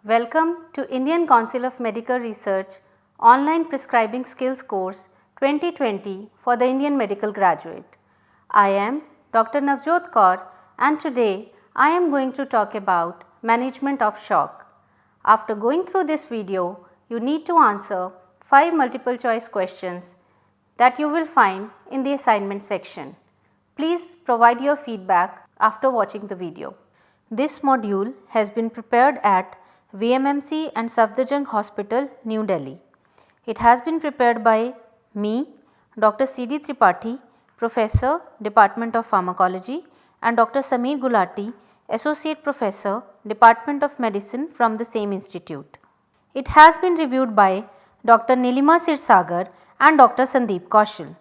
Welcome to Indian Council of Medical Research Online Prescribing Skills Course 2020 for the Indian Medical Graduate. I am Dr. Navjot Kaur and today I am going to talk about management of shock. After going through this video, you need to answer 5 multiple choice questions that you will find in the assignment section. Please provide your feedback after watching the video. This module has been prepared at VMMC and Safdarjung Hospital, New Delhi. It has been prepared by me, Dr. C.D. Tripathi, Professor, Department of Pharmacology, and Dr. Sameer Gulati, Associate Professor, Department of Medicine from the same institute. It has been reviewed by Dr. Nilima Sirsagar and Dr. Sandeep Kaushal.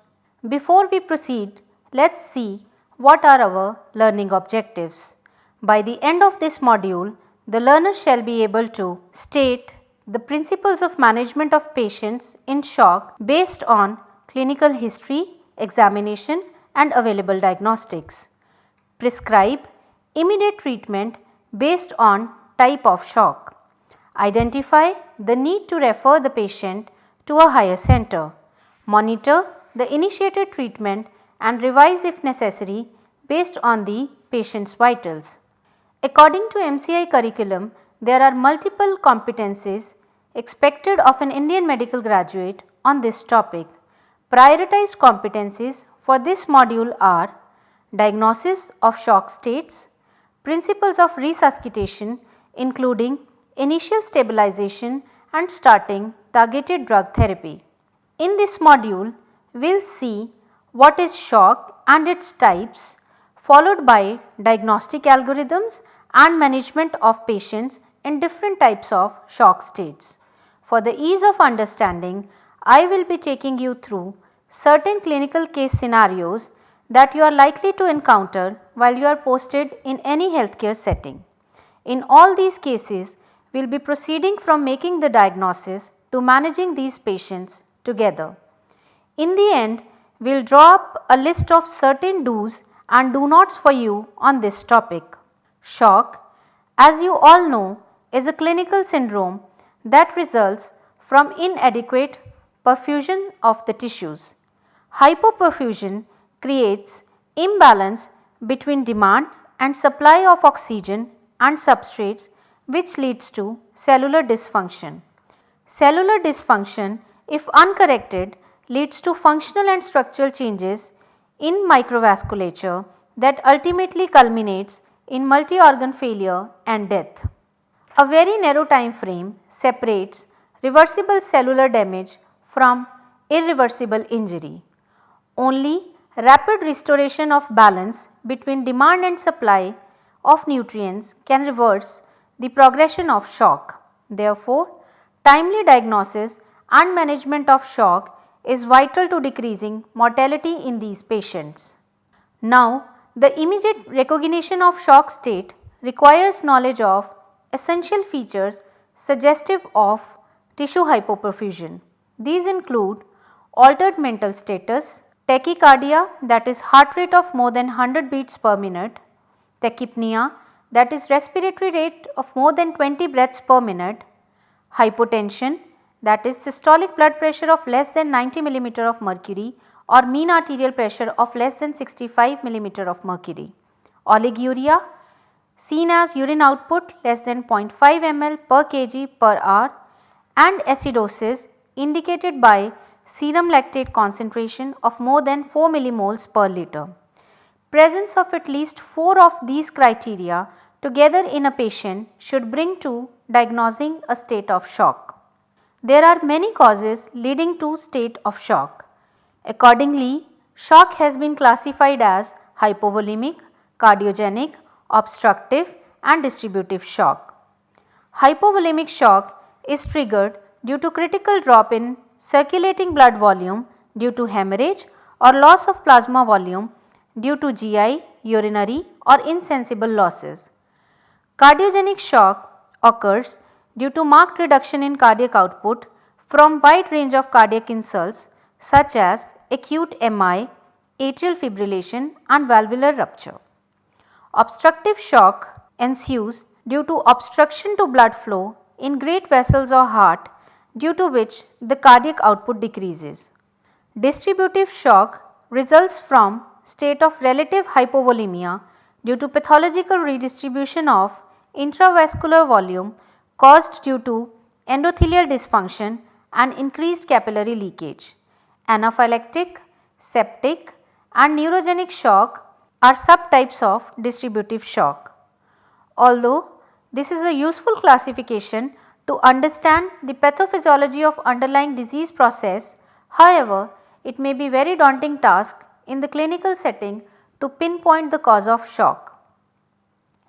Before we proceed, let's see what are our learning objectives. By the end of this module, the learner shall be able to state the principles of management of patients in shock based on clinical history, examination and available diagnostics. Prescribe immediate treatment based on type of shock. Identify the need to refer the patient to a higher center. Monitor the initiated treatment and revise if necessary based on the patient's vitals. According to MCI curriculum, there are multiple competencies expected of an Indian medical graduate on this topic. Prioritized competencies for this module are diagnosis of shock states, principles of resuscitation including initial stabilization and starting targeted drug therapy. In this module, we will see what is shock and its types, followed by diagnostic algorithms and management of patients in different types of shock states. For the ease of understanding, I will be taking you through certain clinical case scenarios that you are likely to encounter while you are posted in any healthcare setting. In all these cases, we will be proceeding from making the diagnosis to managing these patients together. In the end, we will draw up a list of certain do's and do nots for you on this topic. Shock, as you all know, is a clinical syndrome that results from inadequate perfusion of the tissues. Hypoperfusion creates imbalance between demand and supply of oxygen and substrates, which leads to cellular dysfunction. Cellular dysfunction, if uncorrected, leads to functional and structural changes in microvasculature that ultimately culminates in multi-organ failure and death. A very narrow time frame separates reversible cellular damage from irreversible injury. Only rapid restoration of balance between demand and supply of nutrients can reverse the progression of shock. Therefore, timely diagnosis and management of shock is vital to decreasing mortality in these patients. Now, the immediate recognition of shock state requires knowledge of essential features suggestive of tissue hypoperfusion. These include altered mental status, tachycardia, that is heart rate of more than 100 beats per minute, tachypnea, that is respiratory rate of more than 20 breaths per minute, hypotension, that is systolic blood pressure of less than 90 mm of mercury or mean arterial pressure of less than 65 mm of mercury, oliguria, seen as urine output less than 0.5 ml per kg per hour, and acidosis indicated by serum lactate concentration of more than 4 millimoles per liter. Presence of at least 4 of these criteria together in a patient should bring to diagnosing a state of shock. There are many causes leading to state of shock. Accordingly, shock has been classified as hypovolemic, cardiogenic, obstructive and distributive shock. Hypovolemic shock is triggered due to critical drop in circulating blood volume due to hemorrhage or loss of plasma volume due to GI, urinary or insensible losses. Cardiogenic shock occurs due to marked reduction in cardiac output from wide range of cardiac insults such as acute MI, atrial fibrillation and valvular rupture. Obstructive shock ensues due to obstruction to blood flow in great vessels or heart, due to which the cardiac output decreases. Distributive shock results from state of relative hypovolemia due to pathological redistribution of intravascular volume caused due to endothelial dysfunction and increased capillary leakage. Anaphylactic, septic and neurogenic shock are subtypes of distributive shock. Although this is a useful classification to understand the pathophysiology of underlying disease process, however, it may be very daunting task in the clinical setting to pinpoint the cause of shock.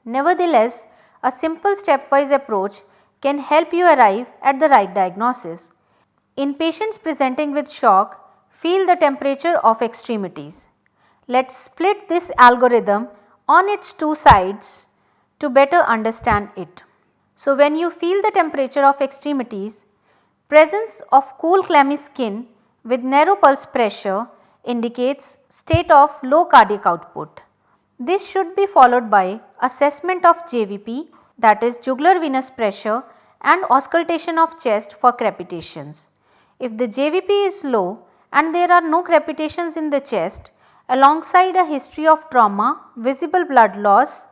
Nevertheless, a simple stepwise approach can help you arrive at the right diagnosis. In patients presenting with shock, feel the temperature of extremities. Let's split this algorithm on its two sides to better understand it. So, when you feel the temperature of extremities, presence of cool clammy skin with narrow pulse pressure indicates state of low cardiac output. This should be followed by assessment of JVP, that is jugular venous pressure, and auscultation of chest for crepitations. If the JVP is low and there are no crepitations in the chest, alongside a history of trauma, visible blood loss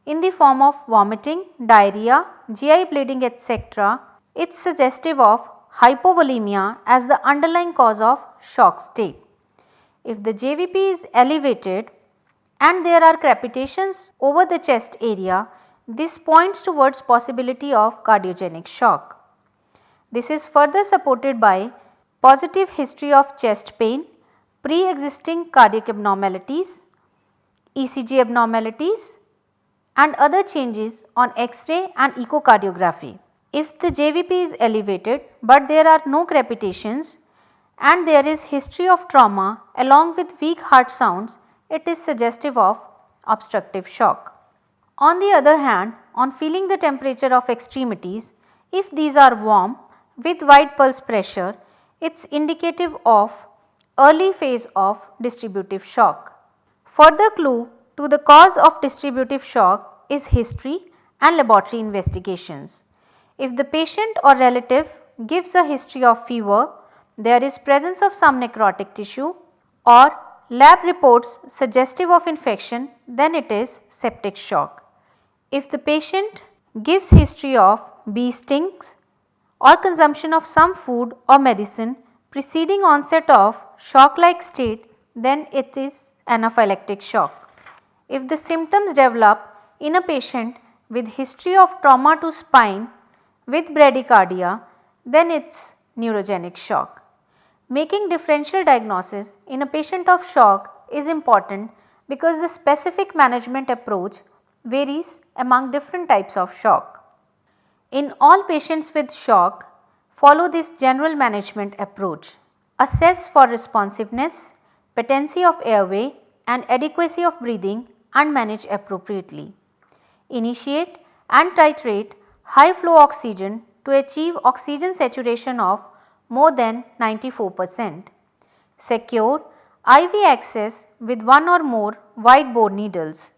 in the form of vomiting, diarrhea, GI bleeding etc., it is suggestive of hypovolemia as the underlying cause of shock state. If the JVP is elevated and there are crepitations over the chest area, this points towards possibility of cardiogenic shock. This is further supported by positive history of chest pain, pre-existing cardiac abnormalities, ECG abnormalities and other changes on X-ray and echocardiography. If the JVP is elevated but there are no crepitations and there is history of trauma along with weak heart sounds, it is suggestive of obstructive shock. On the other hand, on feeling the temperature of extremities, if these are warm with wide pulse pressure, it is indicative of early phase of distributive shock. Further clue to the cause of distributive shock is history and laboratory investigations. If the patient or relative gives a history of fever, there is presence of some necrotic tissue or lab reports suggestive of infection, then it is septic shock. If the patient gives history of bee stings or consumption of some food or medicine preceding onset of shock like state, then it is anaphylactic shock. If the symptoms develop in a patient with history of trauma to spine with bradycardia, then it is neurogenic shock. Making differential diagnosis in a patient of shock is important because the specific management approach varies among different types of shock. In all patients with shock, follow this general management approach. Assess for responsiveness, patency of airway and adequacy of breathing and manage appropriately. Initiate and titrate high flow oxygen to achieve oxygen saturation of more than 94%. Secure IV access with one or more wide bore needles.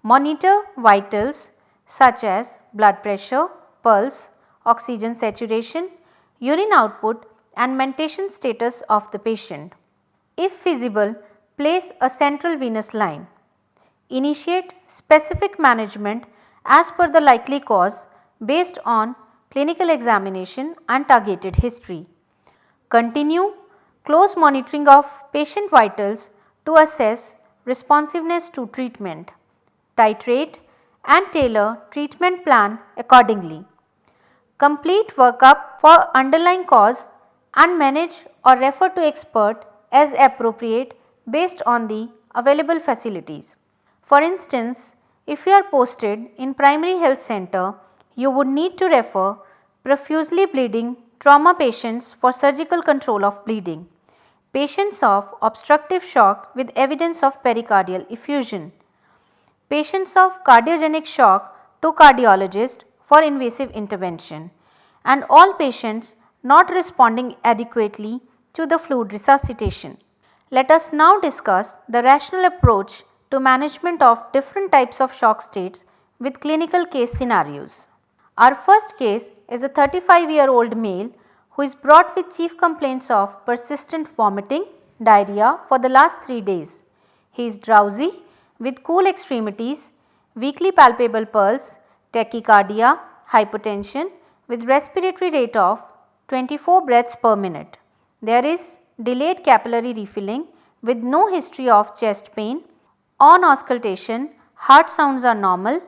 Monitor vitals such as blood pressure, pulse, oxygen saturation, urine output and mentation status of the patient. If feasible, place a central venous line. Initiate specific management as per the likely cause based on clinical examination and targeted history. Continue close monitoring of patient vitals to assess responsiveness to treatment. Titrate and tailor treatment plan accordingly. Complete workup for underlying cause and manage or refer to expert as appropriate based on the available facilities. For instance, if you are posted in primary health center, you would need to refer profusely bleeding trauma patients for surgical control of bleeding, patients of obstructive shock with evidence of pericardial effusion, patients of cardiogenic shock to cardiologist for invasive intervention, and all patients not responding adequately to the fluid resuscitation. Let us now discuss the rational approach to management of different types of shock states with clinical case scenarios. Our first case is a 35-year-old male who is brought with chief complaints of persistent vomiting, diarrhea for the last 3 days. He is drowsy with cool extremities, weakly palpable pulse, tachycardia, hypotension with respiratory rate of 24 breaths per minute. There is delayed capillary refilling with no history of chest pain. On auscultation, heart sounds are normal.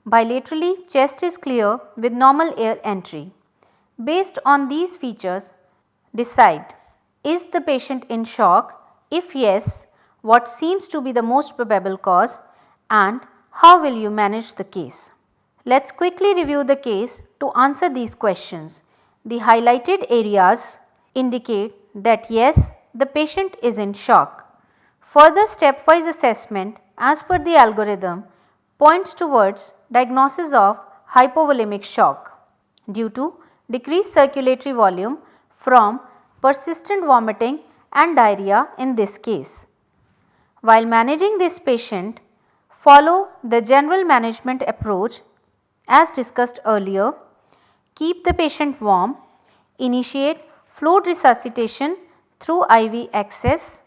Bilaterally, chest is clear with normal air entry. Based on these features, decide, is the patient in shock? If yes, what seems to be the most probable cause and how will you manage the case? Let us quickly review the case to answer these questions. The highlighted areas indicate that yes, the patient is in shock. Further stepwise assessment as per the algorithm points towards diagnosis of hypovolemic shock due to decreased circulatory volume from persistent vomiting and diarrhea in this case. While managing this patient, follow the general management approach as discussed earlier. Keep the patient warm, initiate fluid resuscitation through IV access.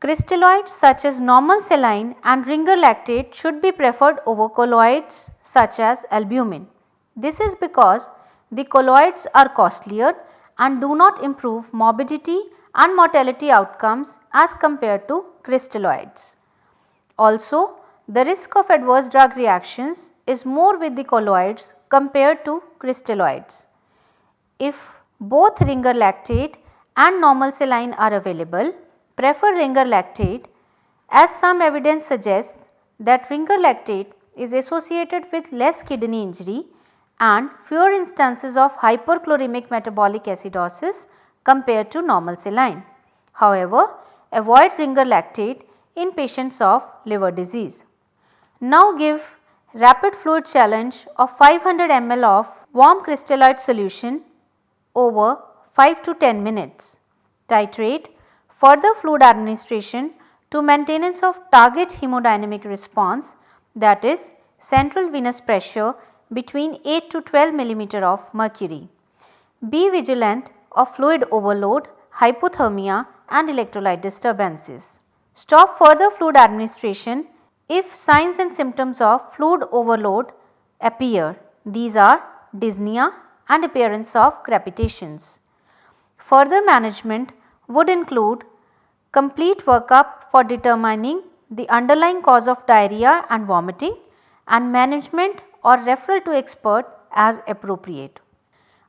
Crystalloids such as normal saline and ringer lactate should be preferred over colloids such as albumin. This is because the colloids are costlier and do not improve morbidity and mortality outcomes as compared to crystalloids. Also, the risk of adverse drug reactions is more with the colloids compared to crystalloids. If both ringer lactate and normal saline are available, prefer ringer lactate as some evidence suggests that ringer lactate is associated with less kidney injury and fewer instances of hyperchloremic metabolic acidosis compared to normal saline. However, avoid ringer lactate in patients of liver disease. Now give rapid fluid challenge of 500 ml of warm crystalloid solution over 5 to 10 minutes. Titrate further fluid administration to maintenance of target hemodynamic response, that is central venous pressure between 8 to 12 mm of mercury. Be vigilant of fluid overload, hypothermia and electrolyte disturbances. Stop further fluid administration if signs and symptoms of fluid overload appear. These are dyspnea and appearance of crepitations. Further management would include complete workup for determining the underlying cause of diarrhea and vomiting and management or referral to expert as appropriate.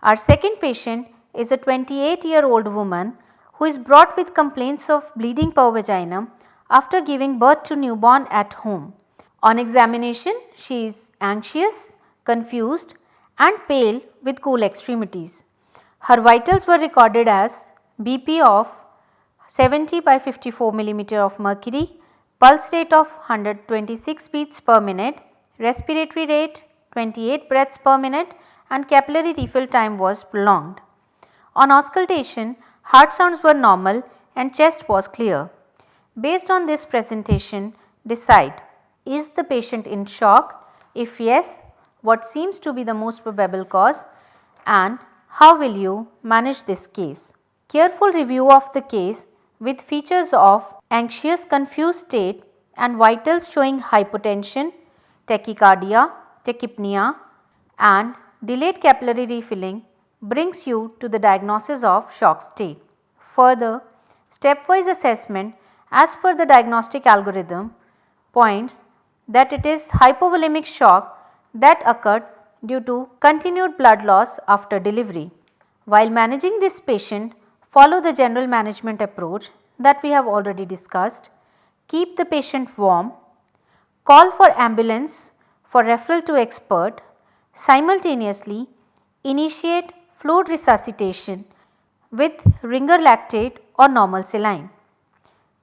Our second patient is a 28-year-old woman who is brought with complaints of bleeding per vaginum after giving birth to newborn at home. On examination, she is anxious, confused and pale with cool extremities. Her vitals were recorded as BP of 70 by 54 mm of mercury, pulse rate of 126 beats per minute, respiratory rate 28 breaths per minute and capillary refill time was prolonged. On auscultation, heart sounds were normal and chest was clear. Based on this presentation, decide, is the patient in shock? If yes, what seems to be the most probable cause and how will you manage this case? Careful review of the case with features of anxious confused state and vitals showing hypotension, tachycardia, tachypnea and delayed capillary refilling brings you to the diagnosis of shock state. Further, stepwise assessment as per the diagnostic algorithm points that it is hypovolemic shock that occurred due to continued blood loss after delivery. While managing this patient, follow the general management approach that we have already discussed. Keep the patient warm, call for ambulance for referral to expert, simultaneously initiate fluid resuscitation with ringer lactate or normal saline.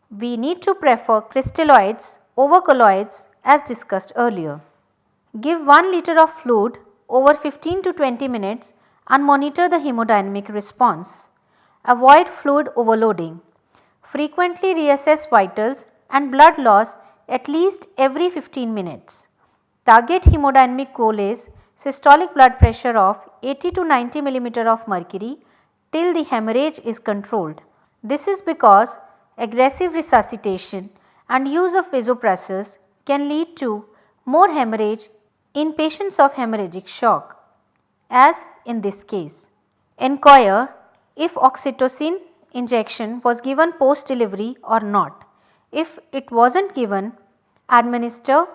We need to prefer crystalloids over colloids as discussed earlier. Give 1 liter of fluid over 15 to 20 minutes and monitor the hemodynamic response. Avoid fluid overloading. Frequently reassess vitals and blood loss at least every 15 minutes. Target hemodynamic goal is systolic blood pressure of 80 to 90 mm of mercury till the hemorrhage is controlled. This is because aggressive resuscitation and use of vasopressors can lead to more hemorrhage in patients of hemorrhagic shock, as in this case. Inquire if oxytocin injection was given post delivery or not. If it was not given, administer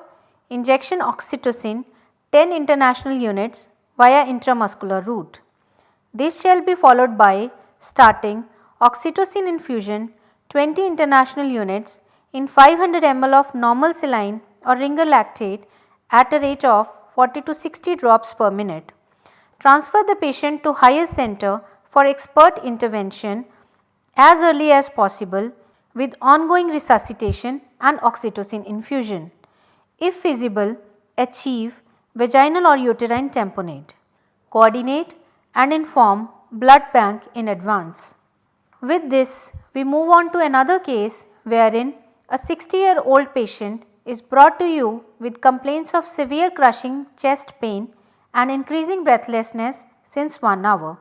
injection oxytocin 10 international units via intramuscular route. This shall be followed by starting oxytocin infusion 20 international units in 500 ml of normal saline or ringer lactate at a rate of 40 to 60 drops per minute. Transfer the patient to higher center for expert intervention as early as possible with ongoing resuscitation and oxytocin infusion. If feasible, achieve vaginal or uterine tamponade. Coordinate and inform blood bank in advance. With this, we move on to another case wherein a 60-year-old patient is brought to you with complaints of severe crushing chest pain and increasing breathlessness since 1 hour.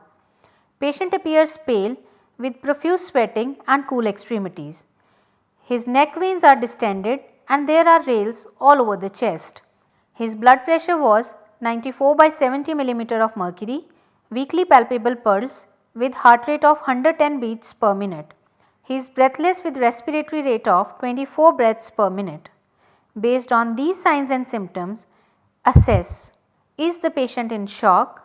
Patient appears pale with profuse sweating and cool extremities. His neck veins are distended and there are rales all over the chest. His blood pressure was 94 by 70 mm of mercury, weakly palpable pulse with heart rate of 110 beats per minute. He is breathless with respiratory rate of 24 breaths per minute. Based on these signs and symptoms, assess: is the patient in shock?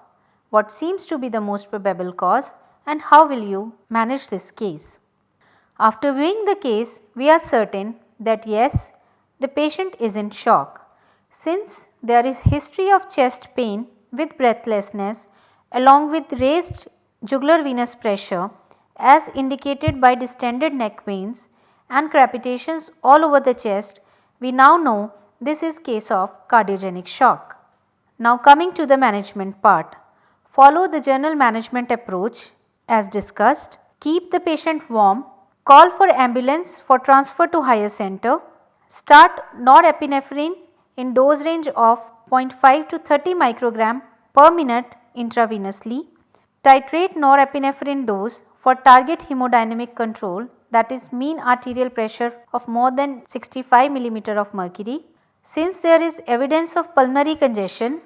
What seems to be the most probable cause, and how will you manage this case? After viewing the case, we are certain that yes, the patient is in shock. Since there is history of chest pain with breathlessness along with raised jugular venous pressure as indicated by distended neck veins and crepitations all over the chest, we now know this is case of cardiogenic shock. Now coming to the management part. Follow the general management approach as discussed. Keep the patient warm. Call for ambulance for transfer to higher center. Start norepinephrine in dose range of 0.5 to 30 microgram per minute intravenously. Titrate norepinephrine dose for target hemodynamic control, that is mean arterial pressure of more than 65 mm of mercury. Since there is evidence of pulmonary congestion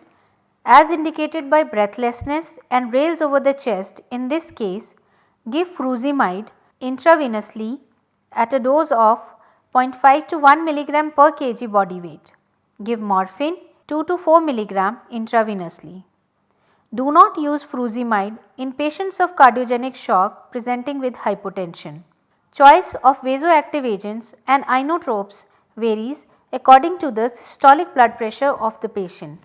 as indicated by breathlessness and rales over the chest, in this case give furosemide intravenously at a dose of 0.5 to 1 mg per kg body weight. Give morphine 2 to 4 mg intravenously. Do not use furosemide in patients of cardiogenic shock presenting with hypotension. Choice of vasoactive agents and inotropes varies according to the systolic blood pressure of the patient.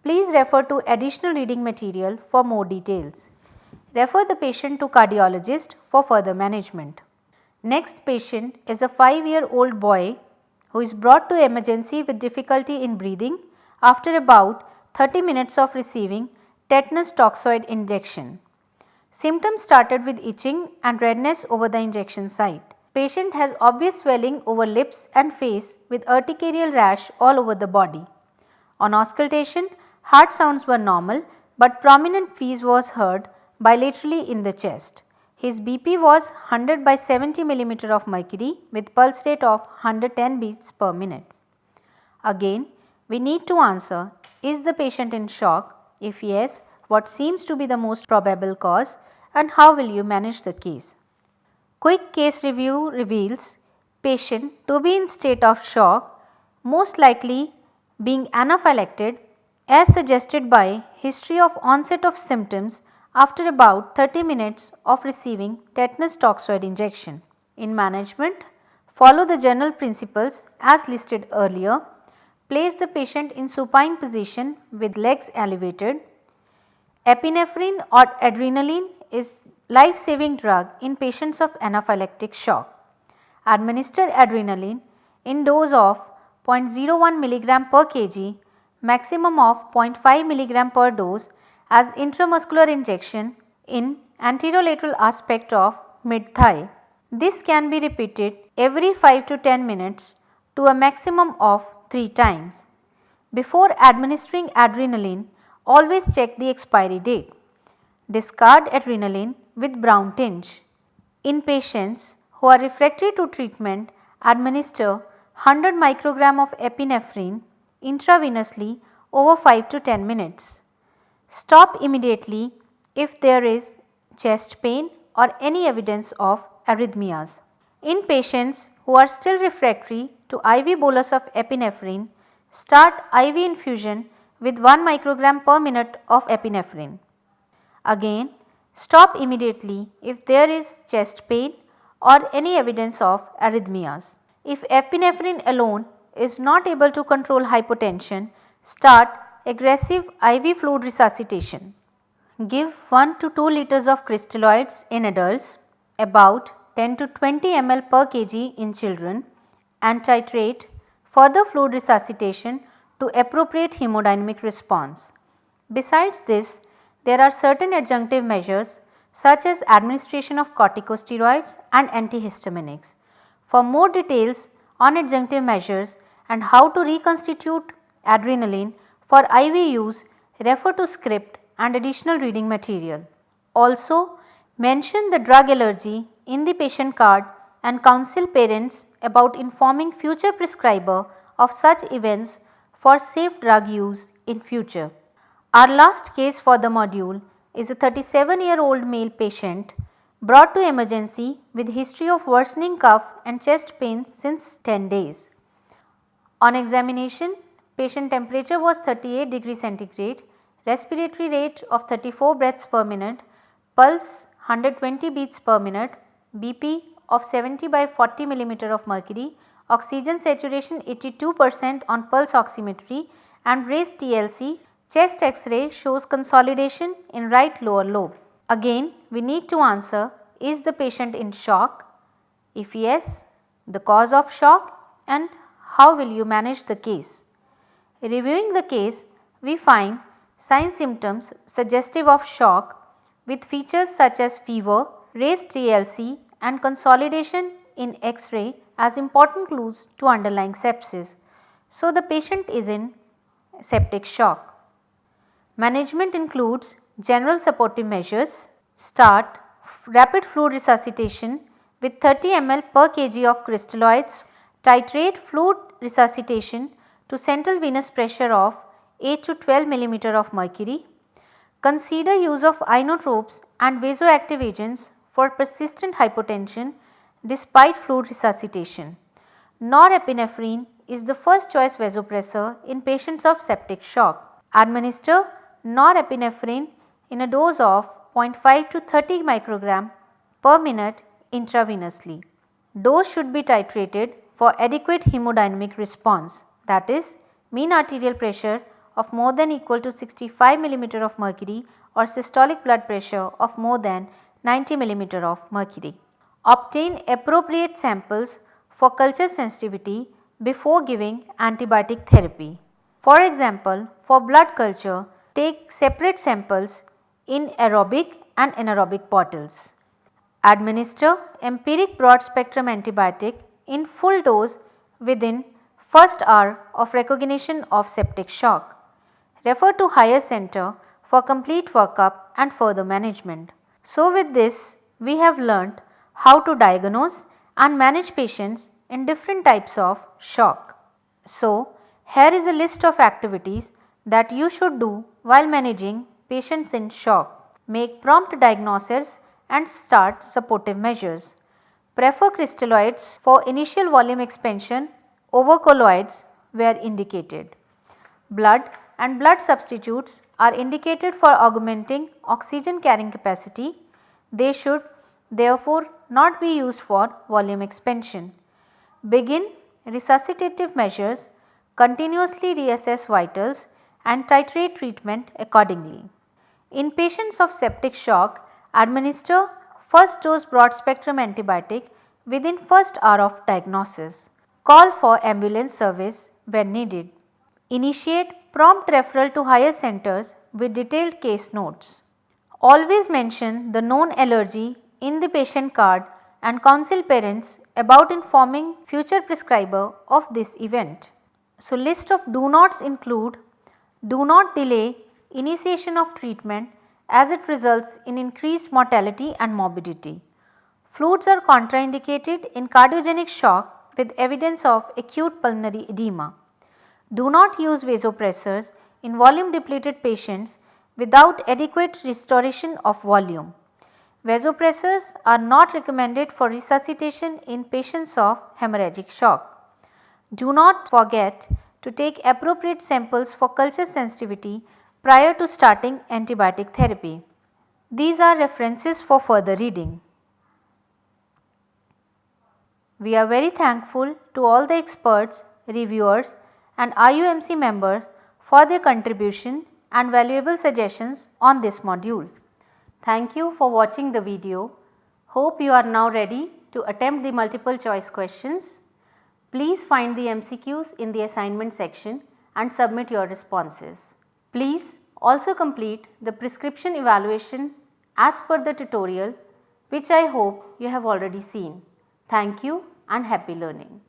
Please refer to additional reading material for more details. Refer the patient to cardiologist for further management. Next patient is a 5-year-old boy who is brought to emergency with difficulty in breathing after about 30 minutes of receiving tetanus toxoid injection. Symptoms started with itching and redness over the injection site. Patient has obvious swelling over lips and face with urticarial rash all over the body. On auscultation, heart sounds were normal but prominent wheeze was heard bilaterally in the chest. His BP was 100 by 70 mm of mercury with pulse rate of 110 beats per minute. Again, we need to answer, is the patient in shock? If yes, what seems to be the most probable cause and how will you manage the case? Quick case review reveals patient to be in state of shock, most likely being anaphylactic as suggested by history of onset of symptoms after about 30 minutes of receiving tetanus toxoid injection. In management, follow the general principles as listed earlier. Place the patient in supine position with legs elevated. Epinephrine or adrenaline is life-saving drug in patients of anaphylactic shock. Administer adrenaline in dose of 0.01 mg per kg, maximum of 0.5 mg per dose as intramuscular injection in anterolateral aspect of mid-thigh. This can be repeated every 5 to 10 minutes to a maximum of 3 times. Before administering adrenaline, always check the expiry date. Discard adrenaline with brown tinge. In patients who are refractory to treatment, administer 100 microgram of epinephrine intravenously over 5 to 10 minutes. Stop immediately if there is chest pain or any evidence of arrhythmias. In patients who are still refractory to IV bolus of epinephrine, start IV infusion with 1 microgram per minute of epinephrine. Again, stop immediately if there is chest pain or any evidence of arrhythmias. If epinephrine alone is not able to control hypotension, start aggressive IV fluid resuscitation. Give 1 to 2 liters of crystalloids in adults, about 10 to 20 ml per kg in children, and titrate further fluid resuscitation to appropriate hemodynamic response. Besides this, there are certain adjunctive measures such as administration of corticosteroids and antihistaminics. For more details on adjunctive measures and how to reconstitute adrenaline for IV use, refer to script and additional reading material. Also, mention the drug allergy in the patient card and counsel parents about informing future prescriber of such events for safe drug use in future. Our last case for the module is a 37-year-old male patient brought to emergency with history of worsening cough and chest pains since 10 days. On examination, patient temperature was 38 degrees centigrade, respiratory rate of 34 breaths per minute, pulse 120 beats per minute, BP of 70 by 40 millimeter of mercury, oxygen saturation 82% on pulse oximetry and raised TLC. Chest X-ray shows consolidation in right lower lobe. Again, we need to answer, is the patient in shock? If yes, the cause of shock and how will you manage the case? Reviewing the case, we find sign symptoms suggestive of shock with features such as fever, raised TLC and consolidation in X-ray as important clues to underlying sepsis. So, the patient is in septic shock. Management includes general supportive measures, start rapid fluid resuscitation with 30 ml per kg of crystalloids, titrate fluid resuscitation to central venous pressure of 8 to 12 millimeter of mercury, consider use of inotropes and vasoactive agents for persistent hypotension despite fluid resuscitation. Norepinephrine is the first choice vasopressor in patients of septic shock. Administer norepinephrine in a dose of 0.5 to 30 microgram per minute intravenously. Dose should be titrated for adequate hemodynamic response, that is mean arterial pressure of more than equal to 65 millimeter of mercury or systolic blood pressure of more than 90 millimeter of mercury. Obtain appropriate samples for culture sensitivity before giving antibiotic therapy. For example, for blood culture, take separate samples in aerobic and anaerobic bottles. Administer empiric broad spectrum antibiotic in full dose within first hour of recognition of septic shock. Refer to higher center for complete workup and further management. So, with this we have learnt how to diagnose and manage patients in different types of shock. So, here is a list of activities that you should do while managing patients in shock. Make prompt diagnosis and start supportive measures. Prefer crystalloids for initial volume expansion over colloids where indicated. Blood and blood substitutes are indicated for augmenting oxygen carrying capacity. They should therefore not be used for volume expansion. Begin resuscitative measures, continuously reassess vitals and titrate treatment accordingly. In patients of septic shock, administer first dose broad spectrum antibiotic within first hour of diagnosis. Call for ambulance service when needed. Initiate prompt referral to higher centers with detailed case notes. Always mention the known allergy in the patient card and counsel parents about informing future prescriber of this event. So, list of do nots include: do not delay initiation of treatment as it results in increased mortality and morbidity. Fluids are contraindicated in cardiogenic shock with evidence of acute pulmonary edema. Do not use vasopressors in volume depleted patients without adequate restoration of volume. Vasopressors are not recommended for resuscitation in patients of hemorrhagic shock. Do not forget to take appropriate samples for culture sensitivity prior to starting antibiotic therapy. These are references for further reading. We are very thankful to all the experts, reviewers and IUMC members for their contribution and valuable suggestions on this module. Thank you for watching the video. Hope you are now ready to attempt the multiple choice questions. Please find the MCQs in the assignment section and submit your responses. Please also complete the prescription evaluation as per the tutorial, which I hope you have already seen. Thank you and happy learning.